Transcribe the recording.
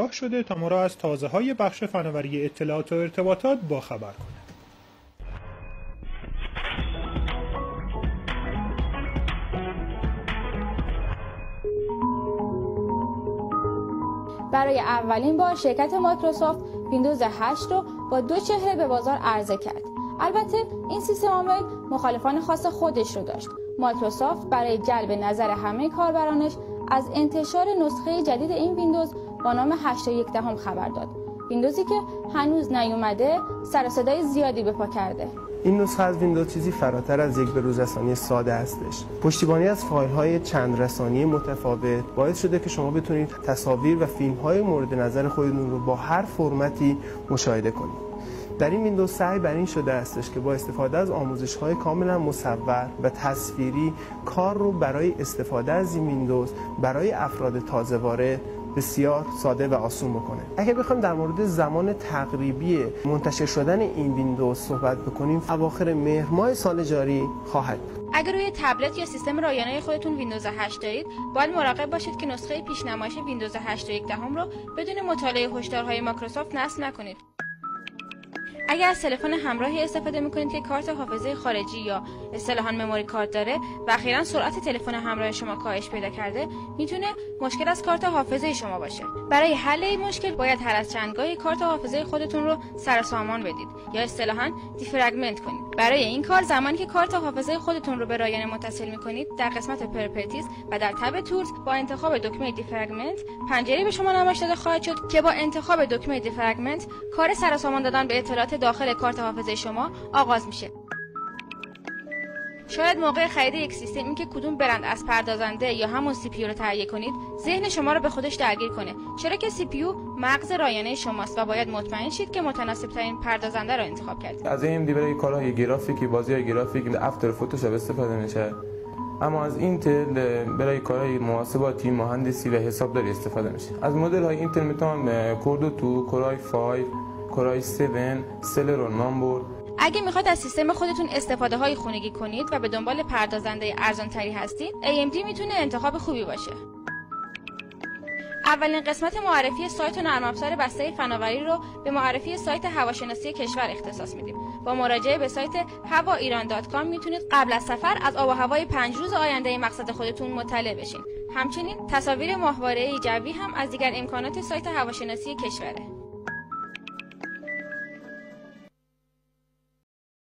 راه شده تا ما را از تازه‌های بخش فناوری اطلاعات و ارتباطات باخبر کنه. برای اولین بار شرکت مایکروسافت ویندوز 8 رو با 2 چهره به بازار عرضه کرد. البته این سیستم عامل مخالفان خاص خودش رو داشت. مایکروسافت برای جلب نظر همه کاربرانش از انتشار نسخه جدید این ویندوز با نام 8.1 خبر داد. ویندوزی که هنوز نیومده سر و صدای زیادی به پا کرده. این نسخه از ویندوز چیزی فراتر از یک به‌روزرسانی ساده هستش. پشتیبانی از فایل‌های چند رسانی متفاوت باعث شده که شما بتونید تصاویر و فیلم‌های مورد نظر خودتون رو با هر فرمتی مشاهده کنید. در این ویندوز سعی بر این شده استش که با استفاده از آموزش‌های کاملا مصور و تصویری کار رو برای استفاده از این ویندوز برای افراد تازه وارد بسیار ساده و آسون بکنه. اگه بخوایم در مورد زمان تقریبی منتشر شدن این ویندوز صحبت بکنیم، اواخر مهر ماه سال جاری خواهد بود. اگر روی تبلت یا سیستم رایانه خودتون ویندوز 8 دارید، باید مراقب باشید که نسخه پیشنمایش ویندوز 8.1 رو بدون مطالعه هشدارهای مایکروسافت نصب نکنید. اگر از تلفن همراهی استفاده میکنید که کارت حافظه خارجی یا اصطلاحاً مموری کارت داره و اخیراً سرعت تلفن همراه شما کاهش پیدا کرده، میتونه مشکل از کارت حافظه شما باشه. برای حل این مشکل باید هر از چندگاهی کارت حافظه خودتون رو سر و سامان بدید یا اصطلاحاً دیفرگمنت کنید. برای این کار زمانی که کارت حافظه خودتون رو به رایانه متصل میکنید، در قسمت پراپرتیز و در تب تولز با انتخاب دکمه دیفرگمنت پنجره‌ای به شما نمایش داده خواهد شد که با انتخاب دکمه دیفرگمنت کار سر و سامان دادن به اطلاعات داخل کارت حافظه شما آغاز میشه. شاید موقع خرید یک سیستم این که کدوم برند از پردازنده یا همون سی پی یو رو تهیه کنید ذهن شما رو به خودش درگیر کنه، چرا که سی پی یو مغز رایانه شماست و باید مطمئن شید که متناسب ترین پردازنده رو انتخاب کردید. از AMD برای کارهای گرافیکی، بازی‌های گرافیک، افتر فتوشاپ استفاده میشه. اما از اینتل برای کارهای محاسباتی، مهندسی و حسابداری استفاده میشه. از مدل‌های اینتل میتونم کور 2، کورای 5، کورای 7، سلرون نامبر. اگه میخواید از سیستم خودتون استفاده های خونگی کنید و به دنبال پردازنده ارزان تری هستید، AMD میتونه انتخاب خوبی باشه. اولین قسمت معرفی سایت و نرم افزار بسته فناوری رو به معرفی سایت هواشناسی کشور اختصاص میدیم. با مراجعه به سایت hawairan.com میتونید قبل از سفر از آب و هوای 5 روز آینده مقصد خودتون مطلع بشین. همچنین تصاویر ماهواره‌ای جوی هم از دیگر امکانات سایت هواشناسی کشوره.